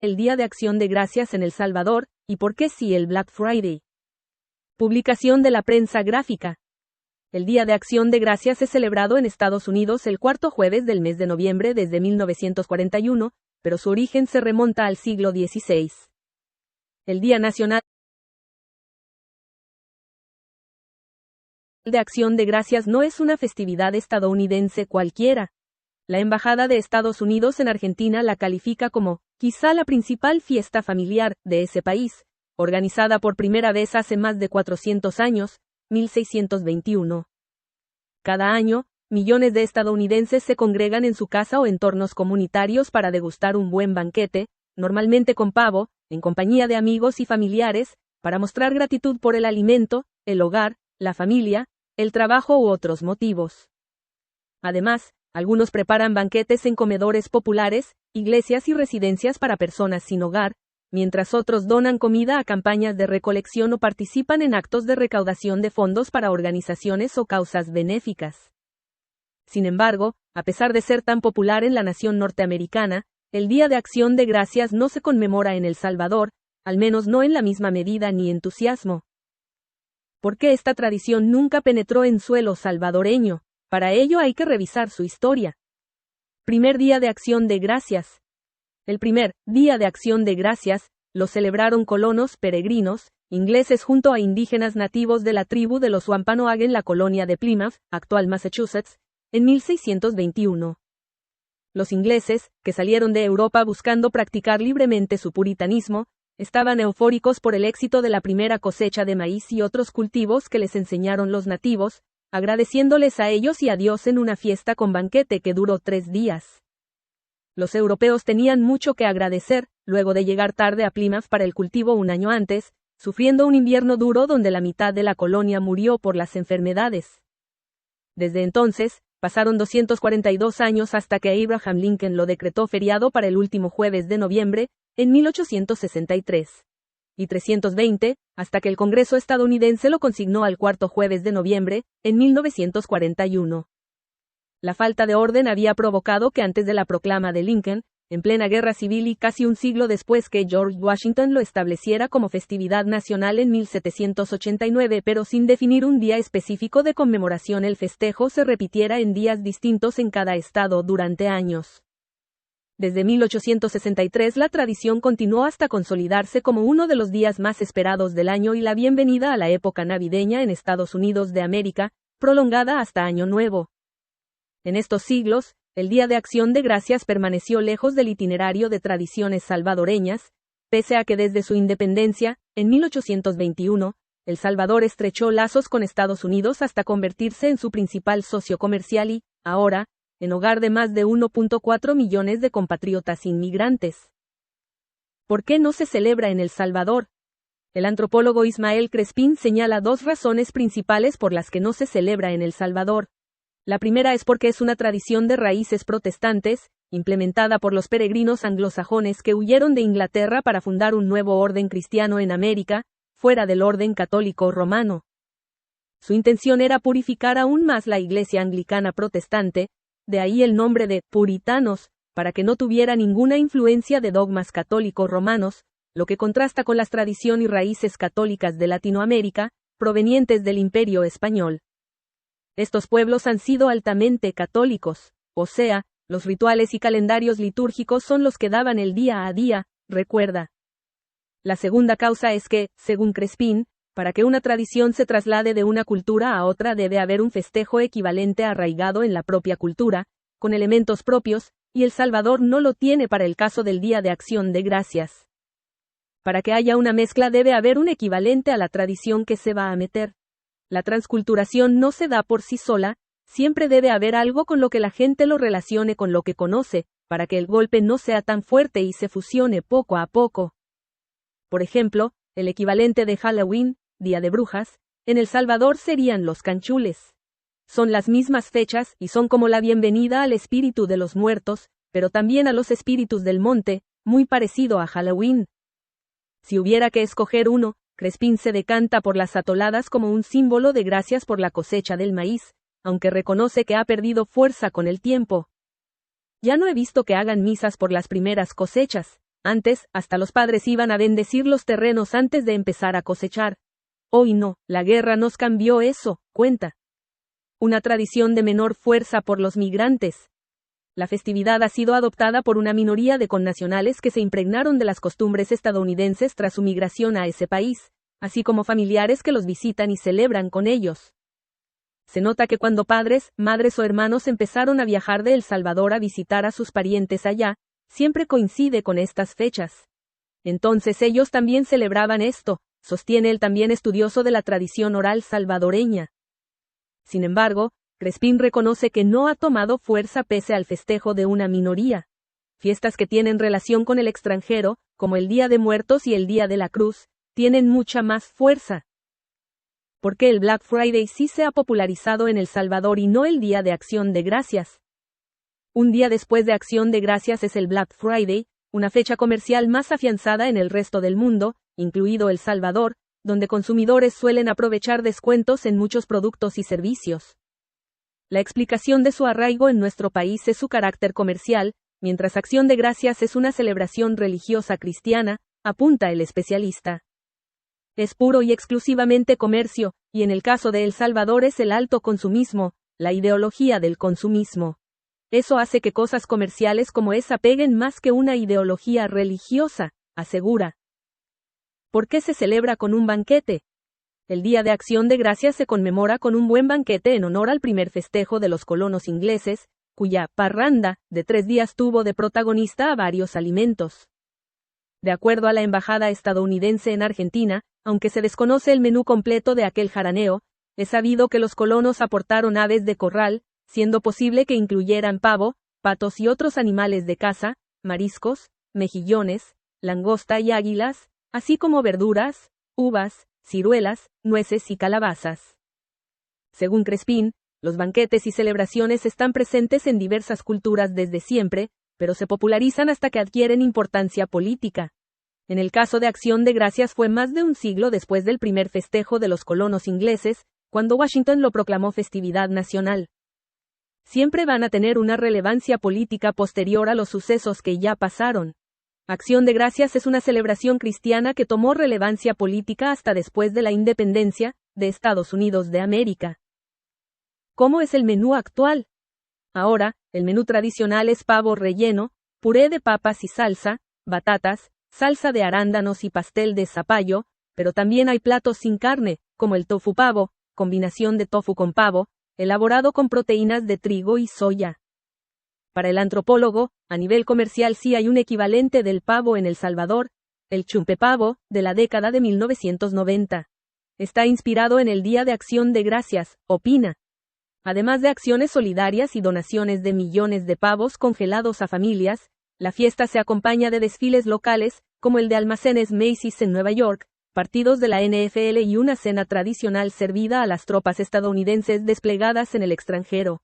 el Día de Acción de Gracias en El Salvador, y por qué sí el Black Friday. Publicación de la prensa gráfica. El Día de Acción de Gracias es celebrado en Estados Unidos el cuarto jueves del mes de noviembre desde 1941, pero su origen se remonta al siglo XVI. El Día Nacional de Acción de Gracias no es una festividad estadounidense cualquiera. La Embajada de Estados Unidos en Argentina la califica como, quizá la principal fiesta familiar de ese país, organizada por primera vez hace más de 400 años, 1621. Cada año, millones de estadounidenses se congregan en su casa o entornos comunitarios para degustar un buen banquete, normalmente con pavo, en compañía de amigos y familiares, para mostrar gratitud por el alimento, el hogar, la familia, el trabajo u otros motivos. Además, algunos preparan banquetes en comedores populares, iglesias y residencias para personas sin hogar, mientras otros donan comida a campañas de recolección o participan en actos de recaudación de fondos para organizaciones o causas benéficas. Sin embargo, a pesar de ser tan popular en la nación norteamericana, el Día de Acción de Gracias no se conmemora en El Salvador, al menos no en la misma medida ni entusiasmo. ¿Por qué esta tradición nunca penetró en suelo salvadoreño? Para ello hay que revisar su historia. Primer Día de Acción de Gracias. El primer Día de Acción de Gracias lo celebraron colonos peregrinos, ingleses junto a indígenas nativos de la tribu de los Wampanoag en la colonia de Plymouth, actual Massachusetts, en 1621. Los ingleses, que salieron de Europa buscando practicar libremente su puritanismo, estaban eufóricos por el éxito de la primera cosecha de maíz y otros cultivos que les enseñaron los nativos, agradeciéndoles a ellos y a Dios en una fiesta con banquete que duró 3 días. Los europeos tenían mucho que agradecer, luego de llegar tarde a Plymouth para el cultivo un año antes, sufriendo un invierno duro donde la mitad de la colonia murió por las enfermedades. Desde entonces, pasaron 242 años hasta que Abraham Lincoln lo decretó feriado para el último jueves de noviembre, en 1863. Y 320, hasta que el Congreso estadounidense lo consignó al cuarto jueves de noviembre, en 1941. La falta de orden había provocado que antes de la proclama de Lincoln, en plena guerra civil y casi un siglo después que George Washington lo estableciera como festividad nacional en 1789, pero sin definir un día específico de conmemoración, el festejo se repitiera en días distintos en cada estado durante años. Desde 1863 la tradición continuó hasta consolidarse como uno de los días más esperados del año y la bienvenida a la época navideña en Estados Unidos de América, prolongada hasta Año Nuevo. En estos siglos, el Día de Acción de Gracias permaneció lejos del itinerario de tradiciones salvadoreñas, pese a que desde su independencia, en 1821, El Salvador estrechó lazos con Estados Unidos hasta convertirse en su principal socio comercial y, ahora, en hogar de más de 1.4 millones de compatriotas inmigrantes. ¿Por qué no se celebra en El Salvador? El antropólogo Ismael Crespín señala 2 razones principales por las que no se celebra en El Salvador. La primera es porque es una tradición de raíces protestantes, implementada por los peregrinos anglosajones que huyeron de Inglaterra para fundar un nuevo orden cristiano en América, fuera del orden católico romano. Su intención era purificar aún más la Iglesia anglicana protestante, de ahí el nombre de puritanos, para que no tuviera ninguna influencia de dogmas católicos romanos, lo que contrasta con las tradiciones y raíces católicas de Latinoamérica, provenientes del Imperio Español. Estos pueblos han sido altamente católicos, o sea, los rituales y calendarios litúrgicos son los que daban el día a día, recuerda. La segunda causa es que, según Crespín, para que una tradición se traslade de una cultura a otra debe haber un festejo equivalente arraigado en la propia cultura, con elementos propios, y El Salvador no lo tiene para el caso del Día de Acción de Gracias. Para que haya una mezcla debe haber un equivalente a la tradición que se va a meter. La transculturación no se da por sí sola, siempre debe haber algo con lo que la gente lo relacione con lo que conoce, para que el golpe no sea tan fuerte y se fusione poco a poco. Por ejemplo, el equivalente de Halloween, Día de Brujas, en El Salvador serían los canchules. Son las mismas fechas y son como la bienvenida al espíritu de los muertos, pero también a los espíritus del monte, muy parecido a Halloween. Si hubiera que escoger uno, Crespín se decanta por las atoladas como un símbolo de gracias por la cosecha del maíz, aunque reconoce que ha perdido fuerza con el tiempo. Ya no he visto que hagan misas por las primeras cosechas, Antes, hasta los padres iban a bendecir los terrenos antes de empezar a cosechar. Hoy no, la guerra nos cambió eso, cuenta. Una tradición de menor fuerza por los migrantes. La festividad ha sido adoptada por una minoría de connacionales que se impregnaron de las costumbres estadounidenses tras su migración a ese país, así como familiares que los visitan y celebran con ellos. Se nota que cuando padres, madres o hermanos empezaron a viajar de El Salvador a visitar a sus parientes allá, siempre coincide con estas fechas. Entonces ellos también celebraban esto, sostiene el también estudioso de la tradición oral salvadoreña. Sin embargo, Crespín reconoce que no ha tomado fuerza pese al festejo de una minoría. Fiestas que tienen relación con el extranjero, como el Día de Muertos y el Día de la Cruz, tienen mucha más fuerza. ¿Por qué el Black Friday sí se ha popularizado en El Salvador y no el Día de Acción de Gracias? Un día después de Acción de Gracias es el Black Friday, una fecha comercial más afianzada en el resto del mundo, incluido El Salvador, donde consumidores suelen aprovechar descuentos en muchos productos y servicios. La explicación de su arraigo en nuestro país es su carácter comercial, mientras Acción de Gracias es una celebración religiosa cristiana, apunta el especialista. Es puro y exclusivamente comercio, y en el caso de El Salvador es el alto consumismo, la ideología del consumismo. Eso hace que cosas comerciales como esa peguen más que una ideología religiosa, asegura. ¿Por qué se celebra con un banquete? El Día de Acción de Gracias se conmemora con un buen banquete en honor al primer festejo de los colonos ingleses, cuya parranda de 3 días tuvo de protagonista a varios alimentos. De acuerdo a la embajada estadounidense en Argentina, aunque se desconoce el menú completo de aquel jaraneo, es sabido que los colonos aportaron aves de corral, siendo posible que incluyeran pavo, patos y otros animales de caza, mariscos, mejillones, langosta y águilas, así como verduras, uvas, ciruelas, nueces y calabazas. Según Crespín, los banquetes y celebraciones están presentes en diversas culturas desde siempre, pero se popularizan hasta que adquieren importancia política. En el caso de Acción de Gracias fue más de un siglo después del primer festejo de los colonos ingleses, cuando Washington lo proclamó festividad nacional. Siempre van a tener una relevancia política posterior a los sucesos que ya pasaron. Acción de Gracias es una celebración cristiana que tomó relevancia política hasta después de la independencia de Estados Unidos de América. ¿Cómo es el menú actual? Ahora, el menú tradicional es pavo relleno, puré de papas y salsa, batatas, salsa de arándanos y pastel de zapallo, pero también hay platos sin carne, como el tofu pavo, combinación de tofu con pavo, elaborado con proteínas de trigo y soya. Para el antropólogo, a nivel comercial sí hay un equivalente del pavo en El Salvador, el chumpepavo, de la década de 1990. Está inspirado en el Día de Acción de Gracias, opina. Además de acciones solidarias y donaciones de millones de pavos congelados a familias, la fiesta se acompaña de desfiles locales, como el de almacenes Macy's en Nueva York, partidos de la NFL y una cena tradicional servida a las tropas estadounidenses desplegadas en el extranjero.